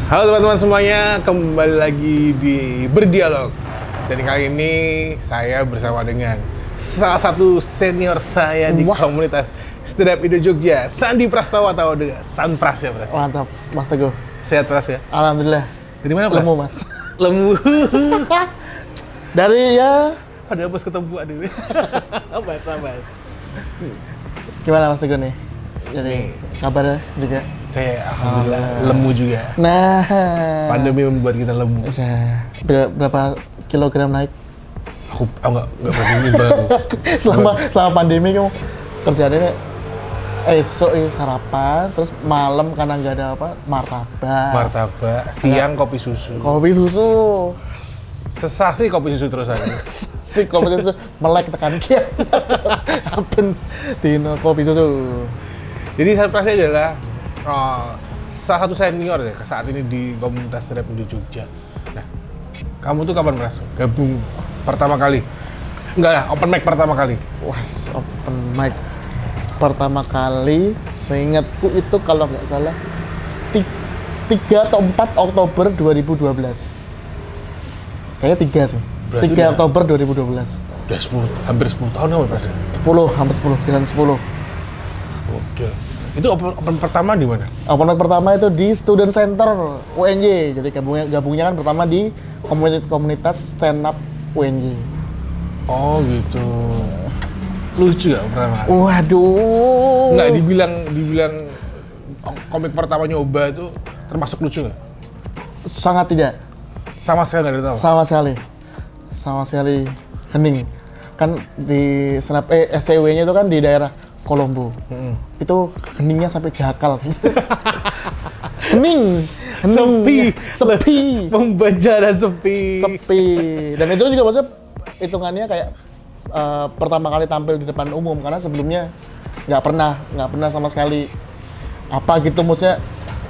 Halo teman-teman semuanya, kembali lagi di Berdialog. Dan kali ini saya bersama dengan salah satu senior saya di komunitas Stand Up Indo Jogja, Sandi Prastawa atau dengan Sanpras ya Pras? Mantap, Mas Teguh. Sehat Pras ya? Alhamdulillah. Dari mana Pras? Lemu, Mas. Lemu. Dari ya, Padahal bos ketemu aduh. Bas. gimana Mas Teguh nih? Jadi kabarnya juga. Saya alhamdulillah lemu juga. Nah, Pandemi membuat kita lemu. ya, berapa kilogram naik? Aku enggak pandemi baru. selama pandemi kamu kerjaannya esok sarapan, terus malam karena nggak ada apa Martabak, siang kopi susu. kopi susu. Sesasi kopi susu terus aja. Si kopi susu melek tekan kian. Apen dino kopi susu. Jadi Sanpras adalah salah satu senior ya saat ini di komunitas Stand Up Indo Jogja. Nah, kamu tuh kapan Pras gabung pertama kali? Enggak lah, open mic pertama kali. Wah, open mic pertama kali, seingatku itu kalau nggak salah 3 atau 4 Oktober 2012. Kayaknya 3 sih. Berarti 3 Oktober 2012. Udah hampir 10 tahun ya Pras? 10, hampir 10, jalan 10. Oke. Itu open pertama di mana? Open mic pertama itu di Student Center UNJ. Jadi gabungnya kan pertama di komunitas stand up UNJ. Oh gitu. Lucu gak pertama kali? Waduh. Nggak dibilang komik pertama nyoba itu termasuk lucu nggak? Sangat tidak. Sama sekali nggak ada tahu. Sama sekali hening. Kan di SCW-nya itu kan di daerah Kolombo. Itu heningnya sampai Jakal. hening. Sepi. Membaca dan sepi. Dan itu juga maksudnya hitungannya kayak pertama kali tampil di depan umum, karena sebelumnya nggak pernah sama sekali apa gitu, maksudnya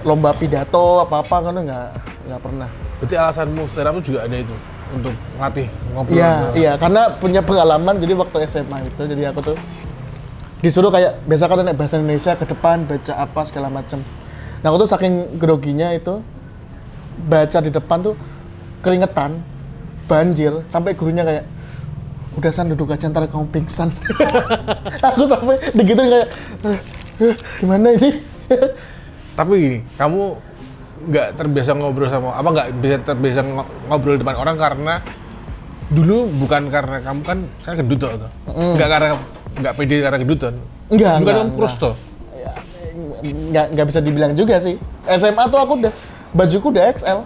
lomba pidato apa kan nggak pernah. Berarti alasanmu stand up itu juga ada itu untuk ngelatih ngobrol. Iya, karena punya pengalaman. Jadi waktu SMA itu, jadi aku tuh disuruh kayak biasa kan naik bahasa Indonesia ke depan, baca apa segala macam. Nah, aku tuh saking groginya itu baca di depan tuh keringetan, banjir, sampai gurunya kayak, udah San, duduk aja ntar kamu pingsan. Aku sampai digituin kayak, gimana ini? Tapi gini, kamu nggak terbiasa ngobrol sama, nggak bisa terbiasa ngobrol di depan orang karena dulu bukan karena kamu kan gendut tuh. Nggak pede karena gendut kan? Enggak. Bukan kamu kurus tuh? Ya, nggak bisa dibilang juga sih. SMA tuh aku bajuku udah XL.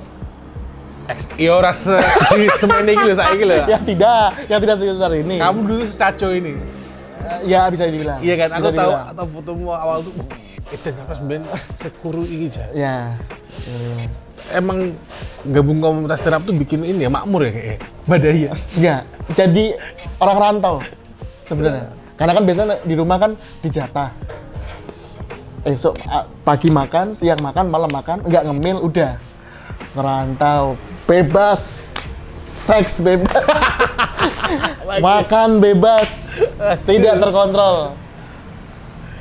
Iya rasa di semene iki lho saiki lho. yang tidak sebesar ini. Kamu dulu secaco ini. Ya bisa dibilang. Iya kan, aku Bisa tahu dibilang. atau fotomu awal tuh itu apa sebenarnya sekuru ini aja. Ya. Emang gabung komunitas stand up tuh bikin ini ya makmur ya kayaknya. Badaya. Enggak. Jadi orang rantau sebenarnya. Karena kan biasanya di rumah kan dijatah. Esok pagi makan, siang makan, malam makan, enggak ngemil, udah. Ngerantau, bebas. Seks bebas. Makan bebas. Tidak terkontrol.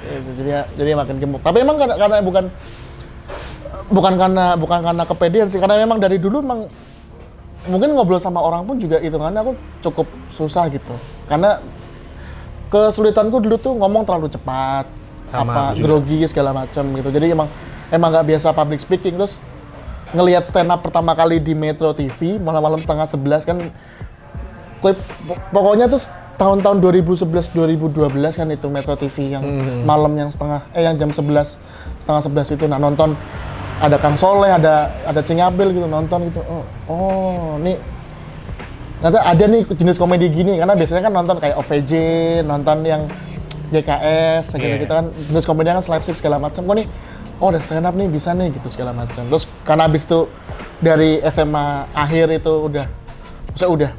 Itu, jadi makin gemuk. Tapi emang karena bukan karena kepedean sih, karena memang dari dulu emang mungkin ngobrol sama orang pun juga hitungannya aku cukup susah gitu. Karena kesulitanku dulu tuh ngomong terlalu cepat, Sama grogi segala macam gitu. Jadi emang nggak biasa public speaking. Terus ngelihat stand up pertama kali di Metro TV malam-malam 10:30 kan, pokoknya tuh tahun-tahun 2011-2012 kan itu Metro TV yang malam yang yang jam 10:30 itu. Nah, nonton ada Kang Soleh, ada Cingabil gitu, nonton gitu. Oh, nih ternyata ada nih jenis komedi gini, karena biasanya kan nonton kayak OVJ, nonton yang YKS, gitu kan, jenis komedi kan slapstick segala macam. Kok nih, ada stand up nih, bisa nih gitu segala macam. Terus karena habis itu dari SMA akhir itu udah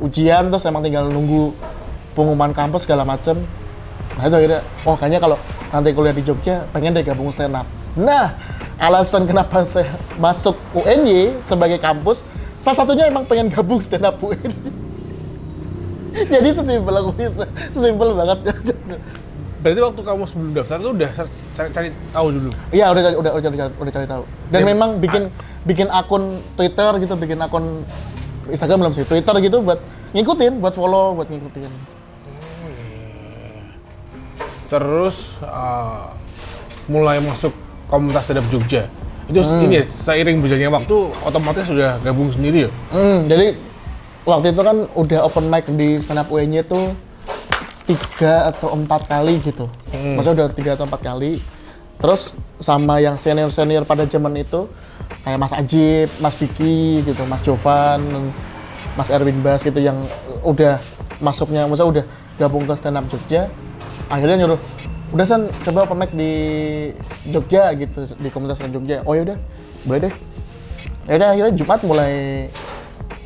ujian, terus emang tinggal nunggu pengumuman kampus segala macam. Nah itu akhirnya, kayaknya kalau nanti kuliah di Jogja pengen deh gabung stand up. Nah, alasan kenapa saya masuk UNY sebagai kampus, salah satunya emang pengen gabung stand up UNY. Jadi sesimpel banget. Berarti waktu kamu sebelum daftar tuh udah cari tahu dulu. Iya, udah cari tahu. Dan memang bikin akun Twitter gitu, bikin akun Instagram belum sih, Twitter gitu buat ngikutin, buat follow, buat ngikutin. Terus mulai masuk komunitas stand up Jogja. Itu ini ya, seiring berjalannya waktu otomatis sudah gabung sendiri ya? Jadi waktu itu kan udah open mic di stand up UNY tuh 3 atau 4 kali gitu. Maksudnya udah 3 atau 4 kali. Terus sama yang senior-senior pada zaman itu kayak Mas Ajib, Mas Diki gitu, Mas Jovan, Mas Erwin Bas gitu yang udah masuknya, maksudnya udah gabung ke stand up Jogja. Akhirnya nyuruh, udah San, coba open mic di Jogja gitu, di komunitas stand up Jogja. Oh yaudah, boleh deh. Yaudah akhirnya Jumat mulai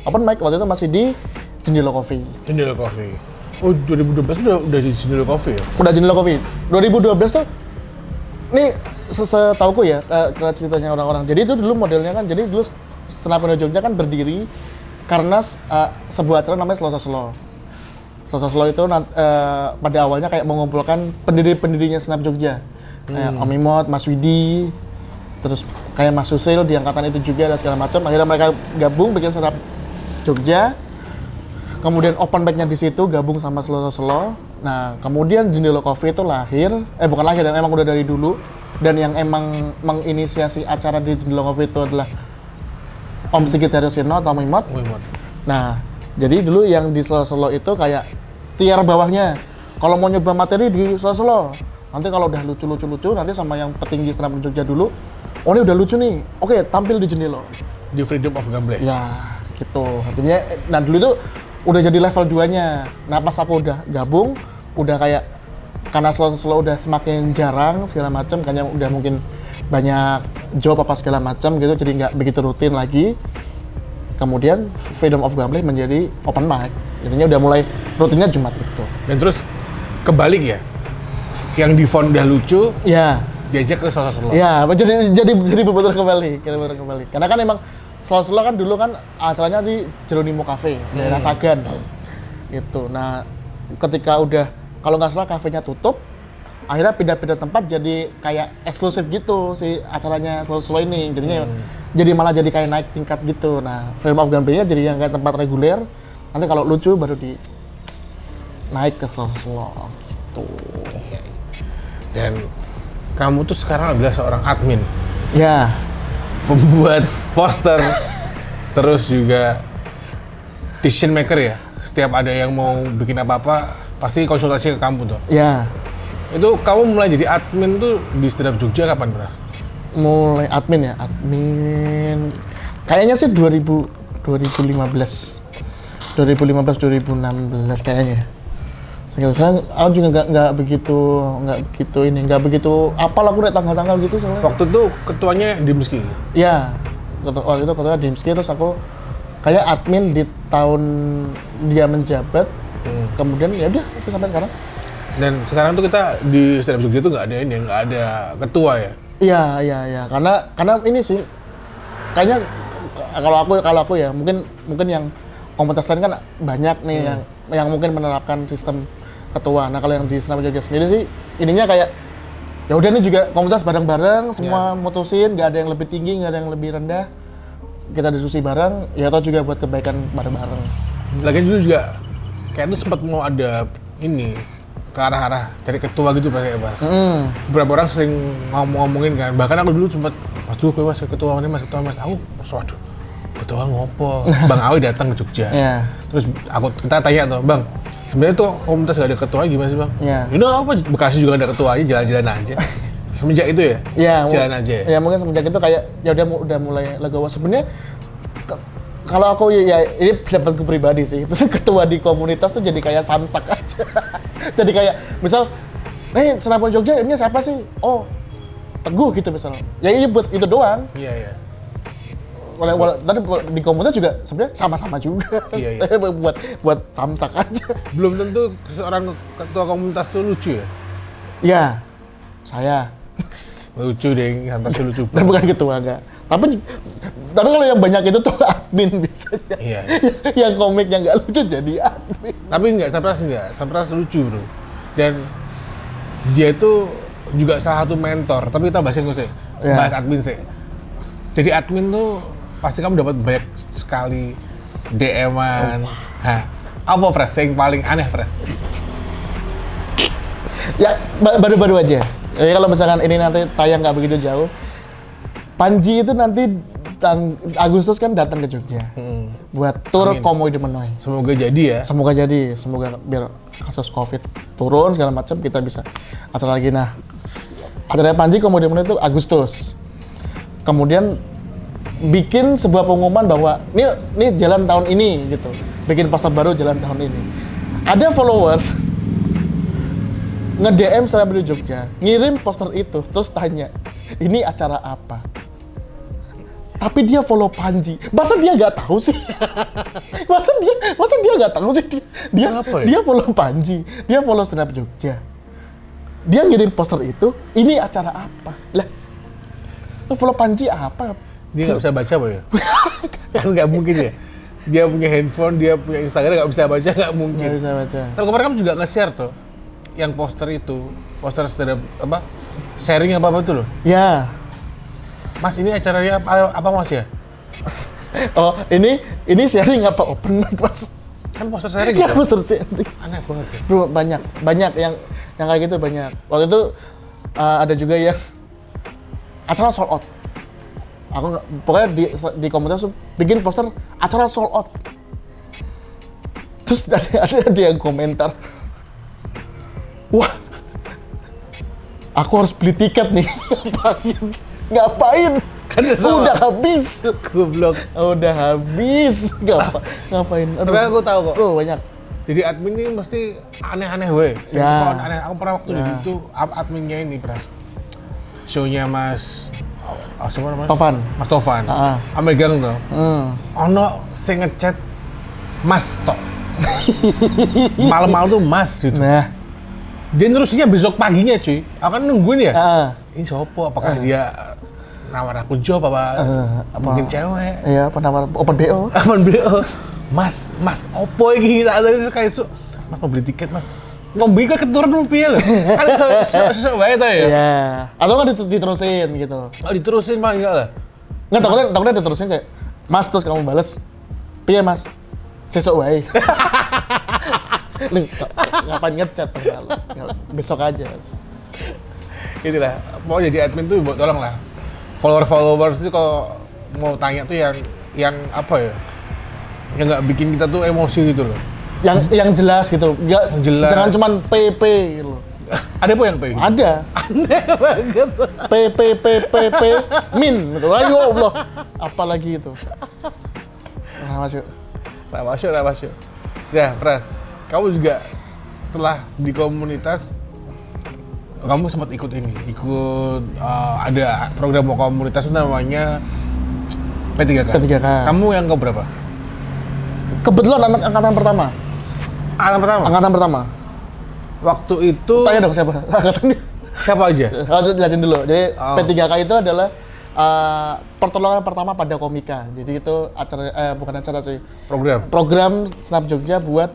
open mic, waktu itu masih di Jendela Coffee. Jendela Coffee. Oh, 2012 udah di Jendela Coffee ya? Udah Jendela Coffee. 2012 tuh, nih setauku ya, ke ceritanya orang-orang. Jadi itu dulu modelnya kan, jadi dulu stand up Indo Jogja kan berdiri karena sebuah acara namanya Selasa Slow. Selasa Slow itu pada awalnya kayak mengumpulkan pendiri-pendirinya stand up Jogja. Kayak Om Imot, Mas Widi, terus kayak Mas Susil di angkatan itu juga dan segala macam. Akhirnya mereka gabung bikin stand up Jogja. Kemudian open mic-nya di situ gabung sama Selo. Nah, kemudian Jendela Coffee itu lahir, bukan lahir, dan emang udah dari dulu. Dan yang emang menginisiasi acara di Jendela Coffee itu adalah Om Sigit Haryosino atau Om Imot. Nah, jadi dulu yang di Selo itu kayak tiar bawahnya. Kalau mau nyoba materi di Selo, nanti kalau udah lucu-lucu, nanti sama yang petinggi stand up Jogja dulu, oh ini udah lucu nih, oke tampil di Jendela. Di Freedom of Gamble. Ya, gitu. Artinya, nah dulu itu udah jadi level 2-nya. Nah pas aku udah gabung, udah kayak karena slow udah semakin jarang segala macam, kayaknya udah mungkin banyak job apa segala macam gitu, jadi nggak begitu rutin lagi. Kemudian Freedom of Gambling menjadi open mic. Jadinya udah mulai rutinnya Jumat itu. Dan terus kebalik ya, yang di font udah lucu, Ya. diajak ke Slow. Ya, jadi betul kembali. Karena kan emang Slow kan dulu kan acaranya di Jeronimo Cafe, daerah Sagan. Gitu. Nah, ketika udah, kalau nggak salah kafenya tutup, akhirnya pindah-pindah tempat jadi kayak eksklusif gitu si acaranya Slow ini. Jadinya jadi malah jadi kayak naik tingkat gitu. Nah, Freedom of Gambling-nya jadi yang kayak tempat reguler. Nanti kalau lucu baru di naik ke Slow gitu. Dan kamu tuh sekarang adalah seorang admin. Ya. Pembuat poster, terus juga decision maker ya. Setiap ada yang mau bikin apa-apa, pasti konsultasi ke kamu tuh. Ya. Itu kamu mulai jadi admin tuh di Stand Up Jogja kapan, Bro? Mulai admin ya, admin. Kayaknya sih 2015, 2016 kayaknya. Sekarang aku juga nggak begitu apal aku lihat tanggal-tanggal gitu soalnya. Waktu itu ketuanya Dimski. Iya, waktu itu ketua Dimski, terus aku kayak admin di tahun dia menjabat. Kemudian ya udah itu sampai sekarang. Dan sekarang tuh kita di Stand Up Jogja tuh nggak ada ketua ya. Iya, karena ini sih kayaknya kalau aku ya mungkin yang komunitas lain kan banyak nih yang mungkin menerapkan sistem ketua. Nah kalau yang di Stand Up Jogja sendiri sih ininya kayak ya udah ini juga komunitas bareng-bareng, semua mutusin, nggak ada yang lebih tinggi, nggak ada yang lebih rendah. Kita diskusi bareng, ya atau juga buat kebaikan bareng-bareng. Lagian dulu juga kayak itu sempat mau ada ini ke arah-arah cari ketua gitu pakai Mas. Beberapa orang sering ngomongin kan. Bahkan aku dulu sempat Mas ketua Mas. Aku waduh. Ketua ngopo? Bang Awi datang ke Jogja. Terus kita tanya tuh, Bang, sebenarnya tuh komunitas gak ada ketua gimana sih, Bang? Udah apa? Bekasi juga ada ketua aja, jalan-jalan aja. Semenjak itu ya? Jalan aja ya? Ya mungkin semenjak itu kayak ya udah mulai legowo. Sebenarnya kalau aku ya ini pendapatku pribadi sih, ketua di komunitas tuh jadi kayak samsak aja. Jadi kayak misal, nih Senapan Jogja ini siapa sih? Oh, Teguh gitu misalnya. Ya ini buat itu doang. Iya. Tadi di komunitas juga sebenarnya sama-sama juga. Iya. buat samsak aja. Belum tentu seorang ketua komunitas tuh lucu ya? Iya, saya. Lucu deh, pasti lucu. Dan bukan ketua enggak. Tapi kalau yang banyak itu tuh admin biasanya. Iya. Yang komik yang nggak lucu jadi admin. Tapi Sampras lucu, Bro. Dan dia itu juga salah satu mentor, tapi kita bahas yang sih, Ya. bahas admin sih. Jadi admin tuh pasti kamu dapat banyak sekali DM-an. Apa Fresh yang paling aneh Fresh? Ya baru-baru aja. Jadi kalau misalkan ini nanti tayang nggak begitu jauh, Panji itu nanti Agustus kan datang ke Jogja buat tur Amin. Komodo Menoy. Semoga jadi ya. Semoga biar kasus COVID turun segala macam kita bisa acara lagi. Nah, acara Panji Komodo Menoy itu Agustus. Kemudian bikin sebuah pengumuman bahwa ini jalan tahun ini gitu. Bikin poster baru jalan tahun ini. Ada followers nge-DM Stand Up Indo Jogja, ngirim poster itu, terus tanya, ini acara apa? Tapi dia follow Panji. Masa dia nggak tahu sih? masa dia nggak tahu sih? Kenapa ya? Dia follow Panji, dia follow Stand Up Jogja. Dia ngirim poster itu, ini acara apa? Lah, lu follow Panji apa? Dia nggak bisa baca apa ya? Kan nggak mungkin ya. Dia punya handphone, dia punya Instagram, nggak bisa baca, nggak mungkin. Nggak bisa baca. Tapi kemarin kamu juga nge-share tuh, yang poster itu, poster stand up apa? Sharing apa itu loh. Ya. Mas ini acaranya apa Mas ya? Oh, ini sharing apa open mic, Mas? Kan poster sharing Ya, gitu. poster sharing. Aneh banget ya. Bro, banyak yang kayak gitu banyak. Waktu itu ada juga yang acara sold out. Aku nggak, pokoknya di komunitas tuh bikin poster acara sold out. Terus ada yang komentar, wah, aku harus beli tiket nih. Ngapain? Kan Udah habis. Goblok. Udah habis. Ngapain? Tapi aku tahu kok. Bro, banyak. Jadi admin ini mesti aneh-aneh weh. Ya. Aneh. Aku pernah waktu di Ya. itu adminnya ini Pras. Show-nya Mas siapa namanya? Tovan. Mas Tovan. Ah. Megang tuh. Ono sing ngechat Mas tok. Malam-malam tuh Mas gitu. Nah, Dia nerusinnya besok paginya cuy. Aku kan nungguin ya. Ini Ini siapa? Apakah dia nawar aku job apa? Mungkin cewek. iya penawar open BO. Aman beliau. Mas opo iki tak ada itu kayak Mas mau beli tiket Mas. Mau beli kan keturun rupiah loh. Kan sesuk wae ta ya. Iya. Atau kan diterusin gitu. Oh diterusin mah enggak lah. Nggak, takutnya diterusin kayak, Mas, terus kamu bales, piye Mas? Sesuk wae. Lu ngapain ngechat terlalu? Besok aja. Itulah, mau jadi admin tuh buat tolong lah. Followers itu kalau mau tanya tuh yang apa ya? Yang nggak bikin kita tuh emosi gitu loh. Yang jelas gitu. Yang jelas. Jangan cuman PP gitu loh. Ada apa yang pengen? Ada. Aneh banget. PP min gitu. Ayo Allah. Apalagi itu. Nah, masuk. Ya, Pras. Kamu juga setelah di komunitas kamu sempat ikut ada program komunitas itu namanya P3K. P3K. Kamu yang ke berapa? Kebetulan angkatan pertama. Angkatan pertama. Waktu itu Tanya dong siapa angkatannya. siapa aja? Harus jelasin dulu. Jadi Oh. P3K itu adalah pertolongan pertama pada komika. Jadi itu acara bukan acara sih. Program Stand Up Jogja buat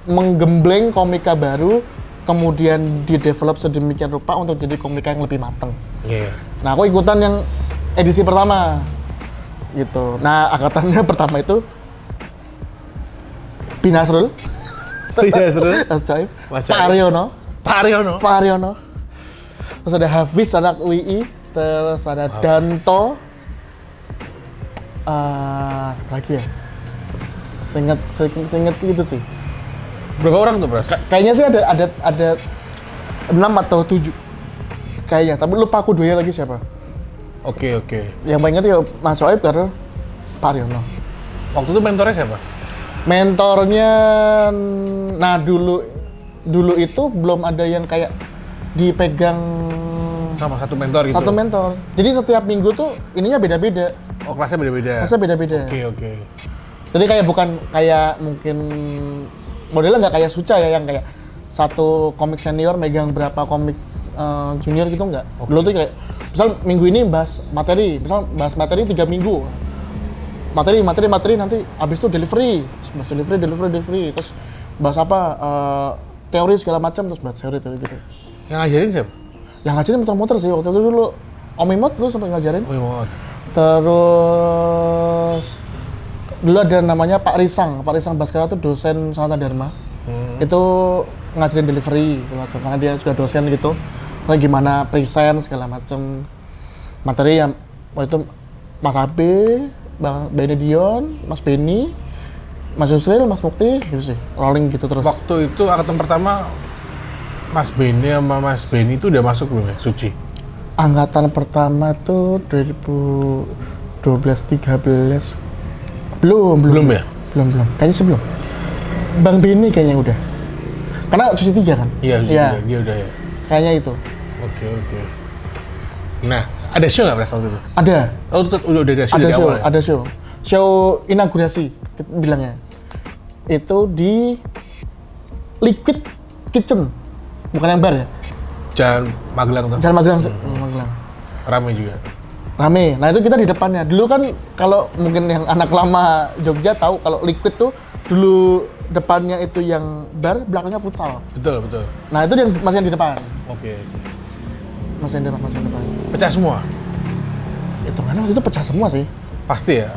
menggembleng komika baru, kemudian di-develop sedemikian rupa untuk jadi komika yang lebih mateng. Iya. Nah, aku ikutan yang edisi pertama. Gitu. Nah, angkatannya pertama itu Binasrul, Iya, seru. Mas Coib, Mas Pak Coib. Aryono, Pak Aryono. terus ada Hafiz anak UI, terus ada Danto, lagi ya, seinget gitu sih. Berapa orang tuh, Bros? Kayaknya sih ada 6 atau 7 kayaknya, tapi lupa aku dua lagi siapa. Oke. Yang paling ingat ya Mas Soeb karena Pak Aryono. Waktu itu mentornya siapa? Mentornya, nah dulu itu belum ada yang kayak dipegang Sama satu mentor gitu. satu mentor. Jadi setiap minggu tuh ininya beda-beda. Oh, kelasnya beda-beda. Masa beda-beda. Oke. Jadi kayak bukan kayak mungkin modelnya nggak kayak Suca ya yang kayak satu komik senior megang berapa komik junior gitu nggak. Oke. Dulu tuh kayak misal minggu ini bahas materi 3 minggu. Materi nanti abis itu delivery terus bahas delivery terus bahas apa teori segala macam terus buat teori gitu. Yang ngajarin siapa? Yang ngajarin muter-muter sih waktu itu dulu. Om Imot dulu sampai ngajarin. Oh iya. Terus dulu ada namanya Pak Risang Baskara tuh dosen Sanata Dharma. Itu ngajarin delivery segala macam karena dia juga dosen gitu. Kayak gimana present segala macam materi yang waktu itu Mas Abe, Bang Benedion, Mas Beni, Mas Yusril, Mas Mukti gitu sih. Rolling gitu terus. Waktu itu angkatan pertama Mas Beni sama Mas Beni itu udah masuk belum ya, Suci? Angkatan pertama tuh 2012-13 belum ya? Belum. Kayaknya sebelum. Bang Beni kayaknya udah. Karena Suci 3 kan? Iya, Suci 3, dia udah ya. Kayaknya itu. Oke. Nah, ada show nggak pada waktu itu? Ada. Oh, udah ada show dari awal ya? Ada show. Show inaugurasi bilangnya. Itu di Liquid Kitchen. Bukan yang bar ya? Jalan Magelang tuh. Jalan Magelang. Magelang. Rame juga. Rame. Nah, itu kita di depannya. Dulu kan kalau mungkin yang anak lama Jogja tahu kalau Liquid tuh dulu depannya itu yang bar, belakangnya futsal. Betul. Nah, itu yang masih yang di depan. Oke. Masih yang di depan. Pecah semua? Hitungannya waktu itu pecah semua sih. Pasti ya.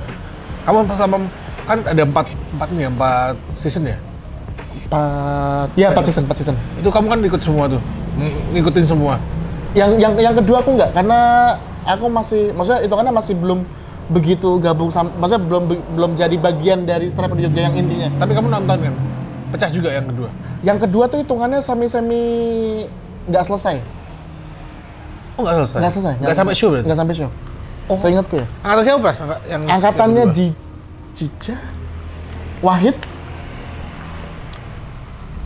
Kamu pas lama kan ada 4 season ya? 4 season. Itu kamu kan ikut semua tuh. Ngikutin semua. Yang kedua aku enggak karena aku maksudnya hitungannya masih belum begitu gabung maksudnya belum jadi bagian dari Stand Up Indo Jogja yang intinya. Tapi kamu nonton kan? Pecah juga yang kedua? Yang kedua tuh hitungannya semi nggak selesai. Oh nggak selesai? Nggak sampai show berarti? Nggak sampai show. Oh. Saya ingatku ya. Angkatan siapa Pras? Angkatannya Jija, Wahid.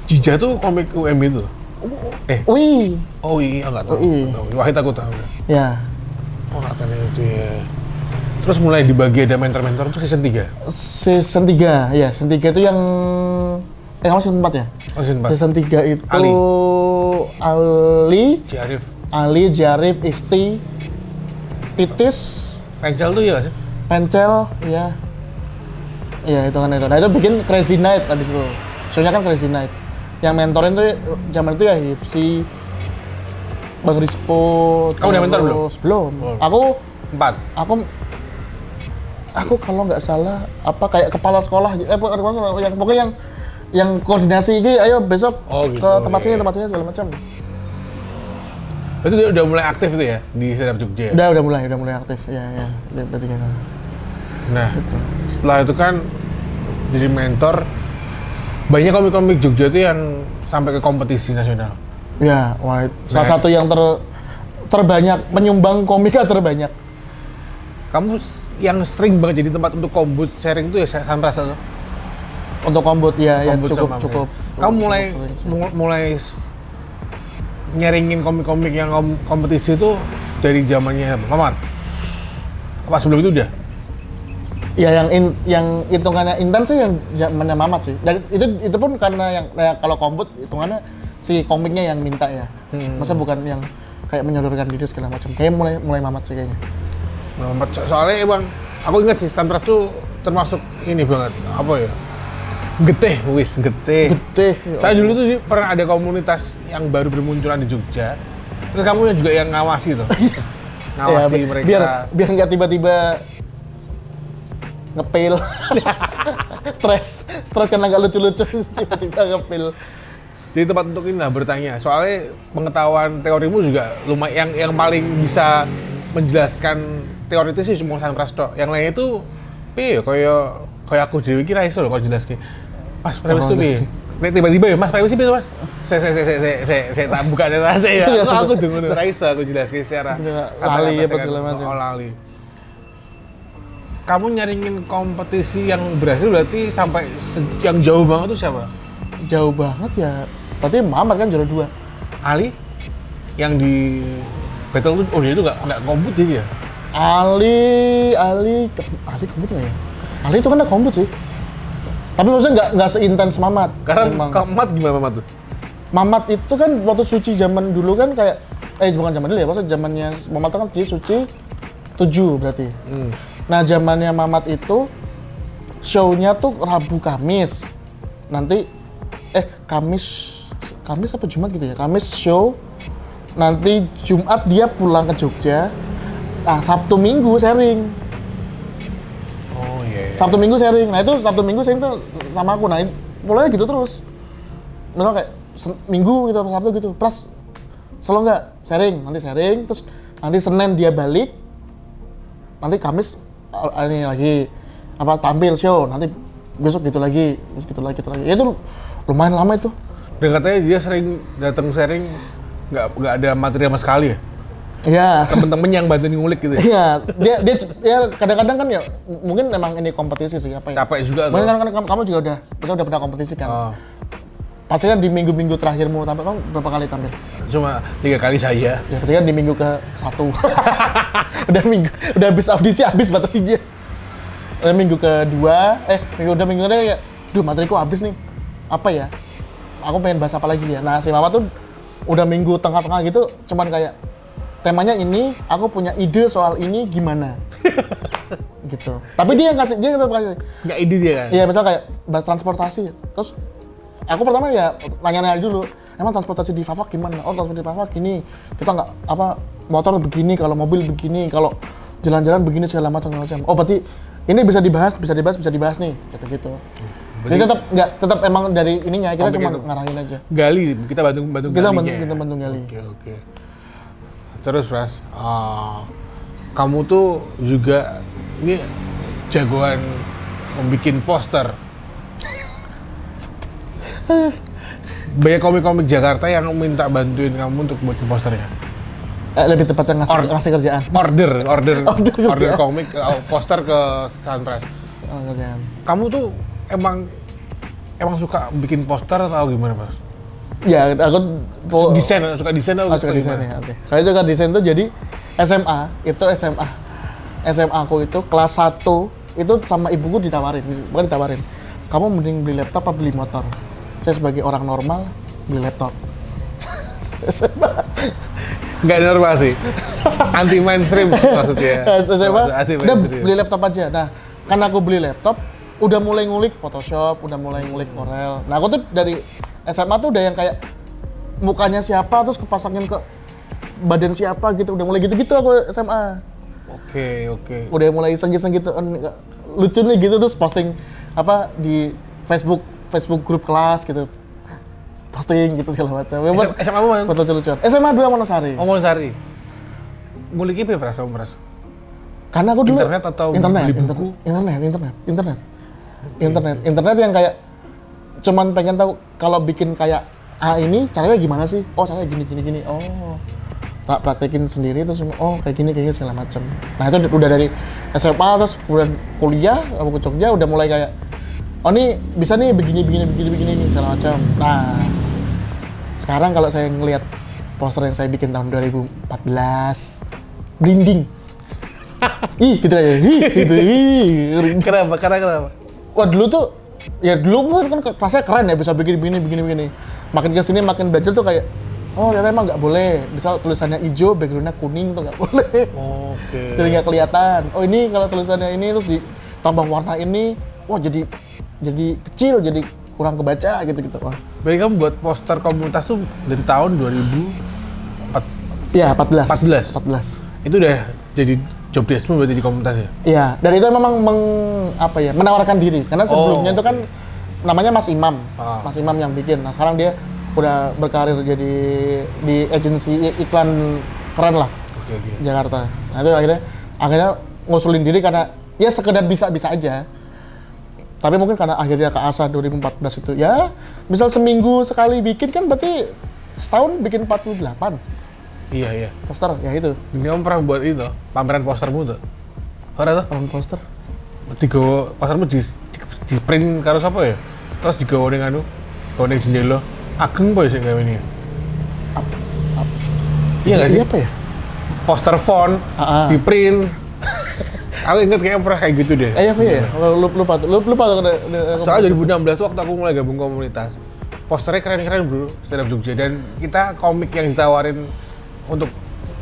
Jija tuh komik UM itu? Ui. Oh iya, nggak tahu. Wahid aku tahu. Ya. Oh angkatannya itu ya. Terus mulai dibagi ada mentor-mentor itu season 3? Season 3, ya. Season 3 itu yang kamu season 4 ya? Oh season 4. Season 3 itu Ali, Jarif, Isti, Titis, Pencel tuh iya nggak sih? Pencel, ya. Iya, itu kan itu. Nah, itu bikin Crazy Night abis itu. Show-nya kan Crazy Night. Yang mentorin tuh zaman itu ya Hipsi, Bang Rispo. Kamu udah mentor belum? Belum. Oh. Aku 4. Aku kalau nggak salah kayak kepala sekolah pokoknya yang koordinasi ini ayo besok gitu, ke tempat sini segala macam. Itu dia udah mulai aktif tuh ya di Stand Up Jogja. Udah mulai aktif ya berarti kan. Nah, setelah itu kan jadi mentor banyak komik-komik Jogja tuh yang sampai ke kompetisi nasional. Ya, wah salah satu yang terbanyak menyumbang komika terbanyak. Kamu yang sering banget jadi tempat untuk kombut sharing itu ya Sunrise atau? Untuk kombut ya cukup. Kamu mulai nyaringin komik-komik yang kompetisi itu dari zamannya Mamat? Apa sebelum itu udah? Ya yang hitungannya intens sih yang zamannya Mamat sih. Dan itu pun karena yang kalau kombut hitungannya si komiknya yang minta ya. Masa bukan yang kayak menyodorkan diri segala macam. Kayak mulai Mamat sih kayaknya. Soalnya bang, aku ingat sih Sunrise tuh termasuk ini banget, apa ya? Getih. Saya dulu tuh pernah ada komunitas yang baru bermunculan di Jogja. Terus kamu juga yang ngawasi tuh. Ngawasi ya, mereka. Biar nggak tiba-tiba ngepil. Stres karena nggak lucu-lucu tiba-tiba ngepil. Jadi tempat untuk ini lah bertanya. Soalnya pengetahuan teorimu juga lumayan yang paling bisa menjelaskan teori itu sih cuma Sunrise tok. Yang lainnya itu piye kayak aku dewe iki ra iso lho kalau jelaske. Mas premis tuh piye? Nek tiba-tiba ya Mas premis piye Mas? Saya tak buka data saya. Aku dengar ra iso aku jelaske secara lali apa segala macam. Oh, lali. Kamu nyaringin kompetisi yang berhasil berarti sampai yang jauh banget tuh siapa? Jauh banget ya. Berarti Mamat kan juara 2. Ali yang di battle tuh dia itu enggak kombut dia. Ali kombut nggak ya? Ali itu kan udah kombut sih. Tapi maksudnya nggak seintens Mamat. Karena Mamat gimana Mamat tuh? Mamat itu kan waktu Suci zaman dulu kan kayak bukan zaman dulu ya, maksudnya zamannya Mamat kan dia Suci 7 berarti. Nah zamannya Mamat itu show-nya tuh Rabu Kamis. Nanti Kamis apa Jumat gitu ya. Kamis show, nanti Jumat dia pulang ke Jogja. Nah, Sabtu Minggu sharing. Oh iya. Sabtu Minggu sharing. Nah, itu Sabtu Minggu sharing tuh sama aku. Nah, mulai gitu terus. Misal kayak Minggu gitu, Sabtu gitu. Plus selalu nggak sharing, terus nanti Senin dia balik. Nanti Kamis ini lagi apa tampil show, nanti besok gitu lagi. Ya itu lumayan lama itu. Dan katanya dia sering datang sharing nggak ada materi sama sekali ya? Iya. Temen-temen yang bantuin ngulik gitu ya? Iya, dia ya kadang-kadang kan ya mungkin emang ini kompetisi sih apa ya. Capek juga Mungkin tuh. kan kamu juga udah pernah kompetisi kan. Oh. Pasti kan di minggu-minggu terakhirmu tampil, kamu berapa kali tampil? Cuma 3 kali saya. Ya ketika di minggu ke-1. udah habis audisi, habis baterainya. Minggu kedua, minggu ketiga ya, duh materiku habis nih. Apa ya? Aku pengen bahas apa lagi ya? Nah, si Mama tuh udah minggu tengah-tengah gitu, cuman kayak temanya ini, aku punya ide soal ini gimana? Gitu. Tapi dia tetap kasih. Nggak ide dia kan? Iya, misal kayak bahas transportasi. Terus aku pertama ya nanya-nanya dulu, emang transportasi di Fafak gimana? Oh, transportasi di Fafak gini. Kita nggak motor begini, kalau mobil begini, kalau jalan-jalan begini segala macam. Oh, berarti ini bisa dibahas nih, gitu. Jadi tetap emang dari ininya kita cuma ngarahin aja. Gali, kita bantu Kita galinya. bantu gali. Oke. Terus Pras, kamu tuh juga ini jagoan membuat poster. Banyak komik-komik Jakarta yang minta bantuin kamu untuk buat posternya. Lebih tepatnya ngasih kerjaan. Order komik, poster ke Sunpress. Kerjaan. Kamu tuh emang suka bikin poster atau gimana, Mas? Ya, aku Suka desain atau suka desain ya, oke. Kalau suka desain tuh jadi SMA aku itu kelas 1 itu sama ibuku ditawarin, kamu mending beli laptop apa beli motor? Saya sebagai orang normal beli laptop. Nggak normal sih. Anti mainstream maksudnya. SMA, Anti udah mainstream. beli laptop aja. Nah, kan aku beli laptop, udah mulai ngulik Photoshop, udah mulai ngulik Corel. Nah, aku tuh dari SMA tuh udah yang kayak mukanya siapa terus kepasangin ke badan siapa gitu, udah mulai gitu-gitu aku SMA. Oke. Udah mulai iseng-iseng gitu, lucu nih gitu, terus posting apa di Facebook grup kelas gitu, posting gitu segala macam. SMA mana? Buat lucu-lucuan. SMA 2 Wonosari. Wonosari. Ngulik apa ya, Pras? Kamu, Pras? Karena aku dulu internet atau beli buku? Internet yang kayak cuman pengen tahu kalau bikin kayak ini caranya gimana sih? Oh, caranya gini. Oh, tak praktekin sendiri terus kayak gini segala macam. Nah, itu udah dari SMA terus kemudian kuliah aku ke Jogja udah mulai kayak ini bisa nih begini segala macam. Nah, sekarang kalau saya ngelihat poster yang saya bikin tahun 2014 blinding. Gitu aja. Kenapa? Wah, dulu kan kelasnya keren ya, bisa bikin begini. Makin kesini makin belajar tuh kayak, oh ternyata emang nggak boleh. Misal tulisannya hijau, backgroundnya kuning tuh nggak boleh. Oke. Jadi nggak kelihatan. Oh, ini kalau tulisannya ini terus ditambah warna ini, wah jadi kecil, jadi kurang kebaca gitu. Wah. Berarti kamu buat poster komunitas tuh dari tahun 2014. Iya, 14. Itu udah jadi job deskmu berarti di komunitas ya? Iya, dan itu memang menawarkan diri. Karena sebelumnya itu kan namanya Mas Imam. Mas Imam yang bikin. Nah, sekarang dia udah berkarir jadi di agensi iklan keren lah. Oke. Jakarta. Nah, itu akhirnya ngusulin diri karena ya sekedar bisa aja. Tapi mungkin karena akhirnya ke ASA 2014 itu ya, misal seminggu sekali bikin kan berarti setahun bikin 48. Iya. Poster, ya itu. Ini kamu pernah buat itu, pameran postermu tuh? Pernah tuh? Pameran poster. Postermu di print karo siapa ya? Terus digawe ning jendela. Ageng apa ya sing gawe ini? Iya nggak sih? Apa ya? Poster font, di print. Aku inget kayaknya pernah kayak gitu deh. Iya. Lupa tuh. Soalnya 2016 tuh waktu aku mulai gabung komunitas, posternya keren-keren bro, stand up Jogja, dan kita komik yang ditawarin untuk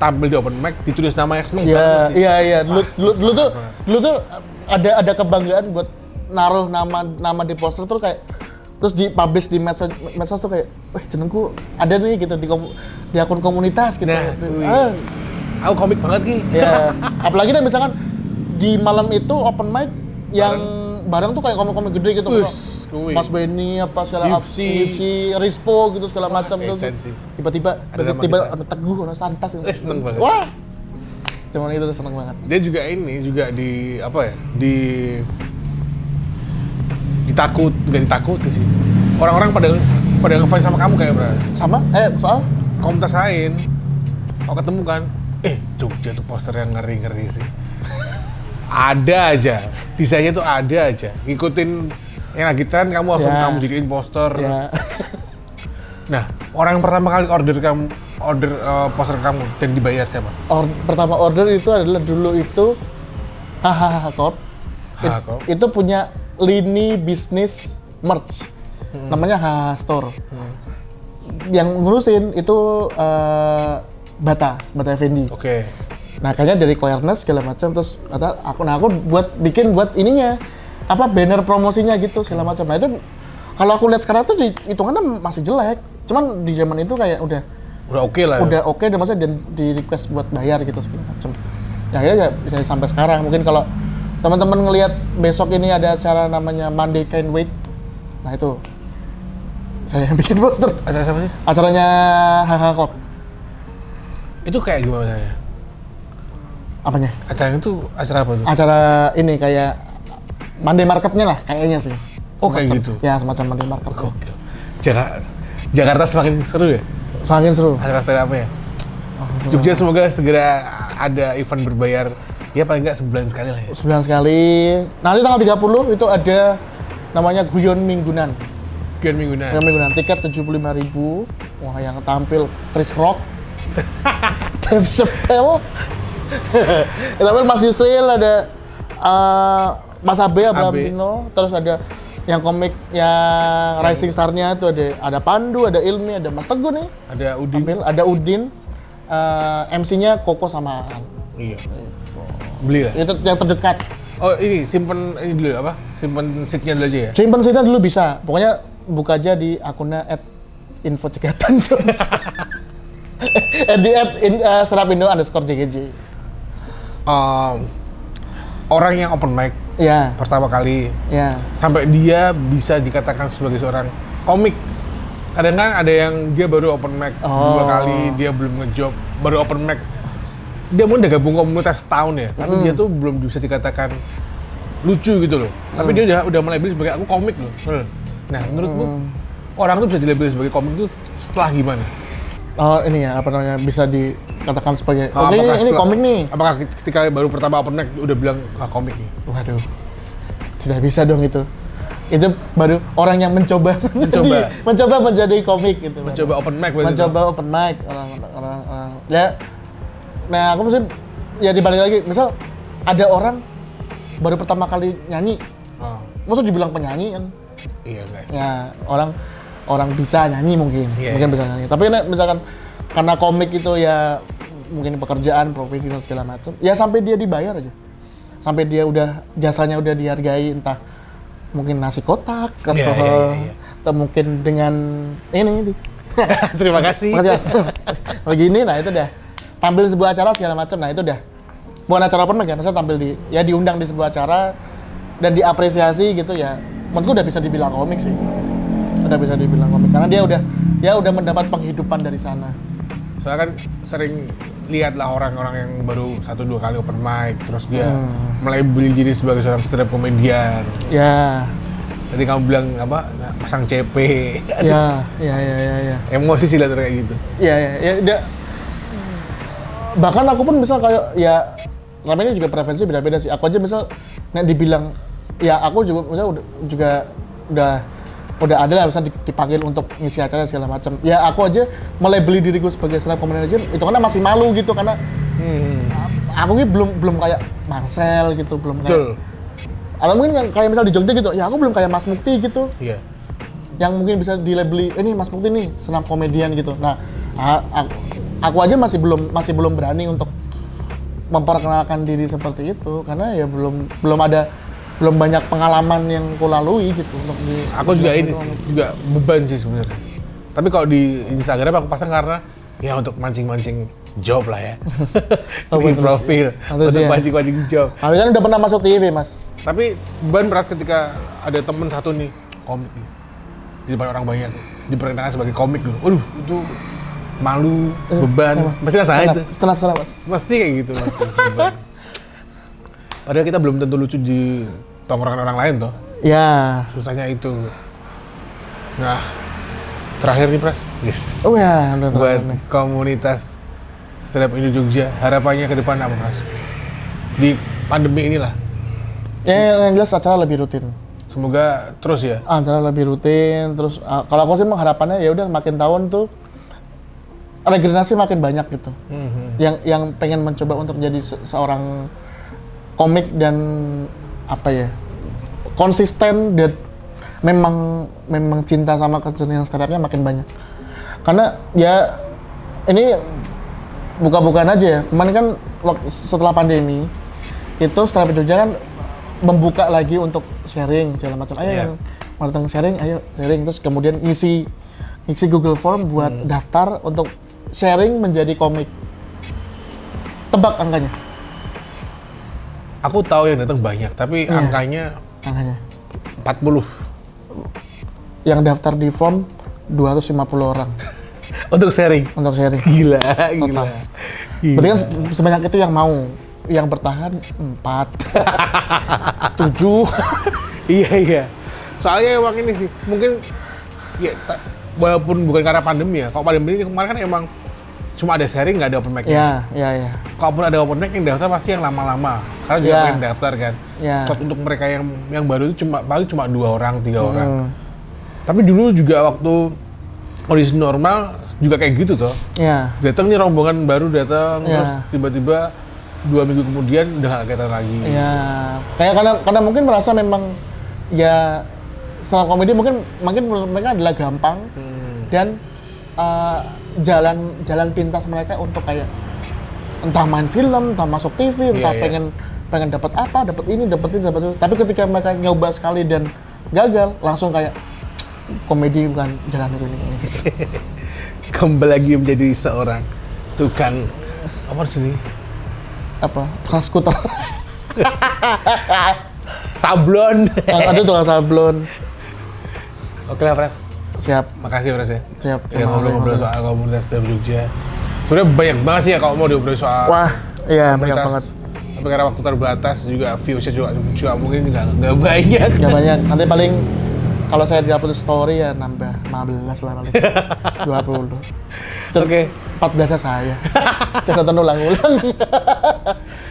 tampil di open mic ditulis nama X-Men. Iya. Dulu tuh ada kebanggaan buat naruh nama di poster tuh kayak terus dipublish di medsos tuh kayak, wah jenengku ada nih gitu di akun komunitas gitu. Nah, aku komik banget Ki. Ya, apalagi dan misalkan di malam itu open mic yang bareng tuh kayak komik-komik gede gitu. Wis, kuwi. Mas Benny apa segala Yipsi, Rispo gitu segala macam tuh. sedan sih. Tiba-tiba Ada nama ada Teguh, ada Santas gitu. Seneng banget. Wah. Cuman itu tuh seneng banget. Dia juga juga di apa ya? Nggak ditakuti sih. Orang-orang pada ngefans sama kamu kayak berapa? Sama soal Komunitas lain. Kau ketemu kan? Jogja tuh poster yang ngeri-ngeri sih. Ada aja. Desainnya tuh ada aja. Ngikutin yang lagi tren kamu langsung kamu jadiin poster. ya. Nah, orang yang pertama kali order poster kamu dan dibayar siapa? Pertama order itu adalah dulu itu Hahaha Corp. Itu punya lini bisnis merch. Namanya Hahaha Store. Yang ngurusin itu Bata Effendi. Oke. Nah, kayaknya dari awareness segala macam terus aku bikin buat ininya banner promosinya gitu segala macam. Nah, itu kalau aku lihat sekarang tuh hitungannya masih jelek. Cuman di zaman itu kayak udah oke lah. Udah oke dan maksudnya di request buat bayar gitu segala macam. Ya bisa sampai sekarang. Mungkin kalau teman-teman ngelihat besok ini ada acara namanya Monday Can't Wait. Nah, itu saya yang bikin poster. Acara siapa sih? Acaranya Hahaha Corp. Itu kayak gimana ya? Apanya? Acaranya itu acara apa tuh? Acara ini kayak Monday Market-nya lah kayaknya sih. Oh, kayak gitu? Ya, semacam Monday Market. Gokil. Jakarta semakin seru ya? Semakin seru. Acara stand up ya? Jogja semoga segera ada event berbayar. Ya paling nggak sebulan sekali lah ya? Sebulan sekali. Nanti tanggal 30 itu ada namanya Guyon Minggunan. Guyon Minggunan. Tiket 75.000. Wah, yang tampil Chris Rock, Dave Chappelle, tapi Mas Yusril, ada Mas Abe, Abraham Pino, terus ada yang komik yang rising star-nya itu ada Pandu, ada Ilmi, ada Mas Teguh nih. Ada Udin. Tampil, ada Udin. MC-nya Koko sama An. Iya. Beli lah. Itu yang terdekat. Oh, ini simpen ini dulu apa? Simpen seat-nya dulu aja ya? Simpen seat-nya dulu bisa. Pokoknya buka aja di akunnya @infocegatan. @serapindo_jgj. Orang yang open mic pertama kali sampai dia bisa dikatakan sebagai seorang komik. Kadang kan ada yang dia baru open mic 2 kali, dia belum ngejob, baru open mic. Dia udah gabung komunitas setahun ya, tapi dia tuh belum bisa dikatakan lucu gitu loh. Tapi dia udah melabeli sebagai aku komik loh. Nah, menurutmu orang tuh bisa dilabeli sebagai komik tuh setelah gimana? Oh, ini ya bisa dikatakan sebagai ini komik nih. Apakah ketika baru pertama open mic udah bilang komik nih? Waduh. Tidak bisa dong itu. Itu baru orang yang mencoba menjadi komik gitu. Mencoba open mic open mic orang ya. Nah, aku mesti ya dibalik lagi. Misal ada orang baru pertama kali nyanyi. Maksud dibilang penyanyi kan? Iya, guys. Ya, orang bisa nyanyi mungkin bisa nyanyi. Tapi misalkan karena komik itu ya mungkin pekerjaan, profesi dan segala macam, ya sampai dia dibayar aja. Sampai dia jasanya udah dihargai, entah mungkin nasi kotak atau mungkin dengan ini. Terima kasih. Begini, nah itu dah. Tampil di sebuah acara segala macam, nah itu dah. Bukan acara open mic ya, maksudnya tampil diundang di sebuah acara dan diapresiasi gitu ya. Menurutku udah bisa dibilang komik sih. Udah bisa dibilang komik karena dia udah mendapat penghidupan dari sana. Soalnya kan sering lihat lah orang-orang yang baru 1-2 kali open mic terus dia melabeli diri sebagai seorang stand up komedian. Ya. Tadi kamu bilang apa? Pasang CP. Ya. Emosi sih lihat kayak gitu. Ya. Bahkan aku pun misal kayak ya namanya juga preferensi beda-beda sih. Aku aja misal dibilang ya aku juga misalnya udah ada lah misalnya dipanggil untuk ngisi acara segala macam. Ya aku aja melabeli diriku sebagai stand up comedian itu karena masih malu gitu karena aku ini belum kayak Marcel gitu, belum kayak. Betul. Atau mungkin kayak misal di Jogja gitu, ya aku belum kayak Mas Mukti gitu. Iya. Yang mungkin bisa dilabeli ini Mas Mukti nih stand up comedian gitu. Nah, aku aja masih belum berani untuk memperkenalkan diri seperti itu karena ya belum ada belum banyak pengalaman yang kulalui gitu untuk di. Aku juga ini sih, juga beban sih sebenarnya. Tapi kalau di Instagram aku pasang karena ya untuk mancing-mancing job lah ya. Bikin profil Pantes untuk ya. mancing-mancing job. Tapi kan udah pernah masuk TV, Mas. Tapi beban beras ketika ada temen satu nih komik nih. Di depan orang banyak diperkenalkan sebagai komik loh. Waduh, itu malu, beban. Pasti rasanya itu. Setelah Mas. Pasti kayak gitu, pasti beban. Padahal kita belum tentu lucu di tongkrongan orang lain toh. Ya. Susahnya itu. Nah, terakhir nih Pras. Yes. Oh ya, udah Buat terakhir nih. komunitas Stand Up Indo Jogja, harapannya ke depan apa Pras? Di pandemi inilah. Ya, yang jelas acara lebih rutin. Semoga terus ya. Acara lebih rutin, terus kalau aku sih harapannya ya udah makin tahun tuh regenerasi makin banyak gitu. Yang pengen mencoba untuk jadi seorang komik dan apa ya, konsisten dan memang cinta sama kesenian stand up-nya makin banyak. Karena ya ini buka-bukaan aja ya. Kemarin kan setelah pandemi itu stand up Jogja kan membuka lagi untuk sharing segala macam. Ayo yang mau datang sharing, ayo sharing. Terus kemudian ngisi Google Form buat daftar untuk sharing menjadi komik. Tebak angkanya. Aku tahu yang datang banyak, tapi angkanya 40. Yang daftar di form 250 orang Untuk sharing. untuk sharing. Gila. Berarti kan sebanyak itu yang mau. Yang bertahan 4, 7. Iya. Soalnya emang ini sih, mungkin ya walaupun bukan karena pandemi ya. Kalau pandemi ini kemarin kan emang cuma ada sharing, nggak ada open mic. Ya. Kalaupun ada open mic yang daftar pasti yang lama-lama. Karena juga pengen daftar kan. Ya. Slot untuk mereka yang baru itu paling cuma 2 orang, 3 orang. Tapi dulu juga waktu kondisi normal juga kayak gitu toh. Ya. Datang nih rombongan baru datang, terus tiba-tiba 2 minggu kemudian udah gak kelihatan lagi. Ya, kayak karena mungkin merasa memang ya setelah komedi mungkin mereka adalah gampang dan jalan pintas mereka untuk kayak entah main film, entah masuk TV, entah pengen dapat apa, dapat ini, dapat itu. Tapi ketika mereka nyoba sekali dan gagal, langsung kayak komedi bukan jalan ini. Kembali lagi menjadi seorang tukang apa sini? Apa? Tukang skuter. Sablon. Ada tukang sablon. Oke lah, Pras. Siap. Makasih, Pras ya. Siap. Ya, ngobrol-ngobrol soal komunitas Stand Up Jogja. Sebenarnya banyak banget sih ya kalau mau diobrol soal Wah, iya banyak komunitas. banget. Tapi karena waktu terbatas juga views-nya juga mungkin nggak banyak. Nggak banyak. Nanti paling kalau saya di-upload story ya nambah 15 lah paling. 20. Oke. 14 saya. Saya nonton ulang-ulang.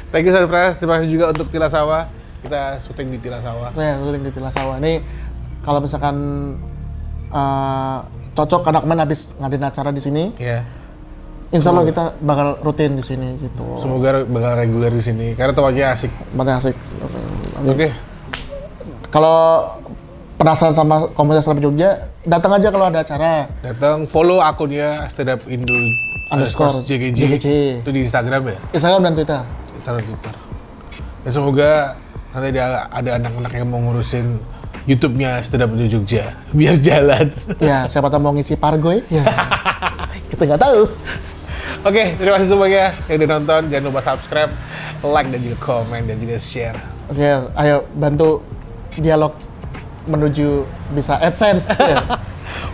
Thank you, Sir Pras. Terima kasih juga untuk Tila Sawah. Kita syuting di Tila Sawah. Saya syuting di Tilasawa. Ini kalau misalkan cocok karena kemarin habis ngadain acara di sini. Iya. Insya Allah kita bakal rutin di sini gitu. Semoga bakal reguler di sini karena tempatnya asik. Tempatnya asik. Oke. Kalau penasaran sama komunitas Stand Up Jogja, datang aja kalau ada acara. Datang follow akunnya Stand Up Indo _JGJ. Itu di Instagram ya? Instagram dan Twitter. Twitter. Dan semoga nanti ada anak-anak yang mau ngurusin YouTube-nya Stand Up Indo Jogja biar jalan. Ya, siapa tahu mau ngisi Pargoy. Ya. Kita nggak tahu. Oke, terima kasih semuanya yang udah nonton. Jangan lupa subscribe, like, dan juga komen, dan juga share. Share. Ayo bantu dialog menuju bisa AdSense. Ya.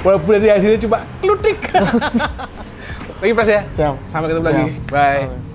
Walaupun nanti hasilnya cuma klutik. Lagi Pras ya. Siap. Sampai ketemu lagi. Siap. Bye.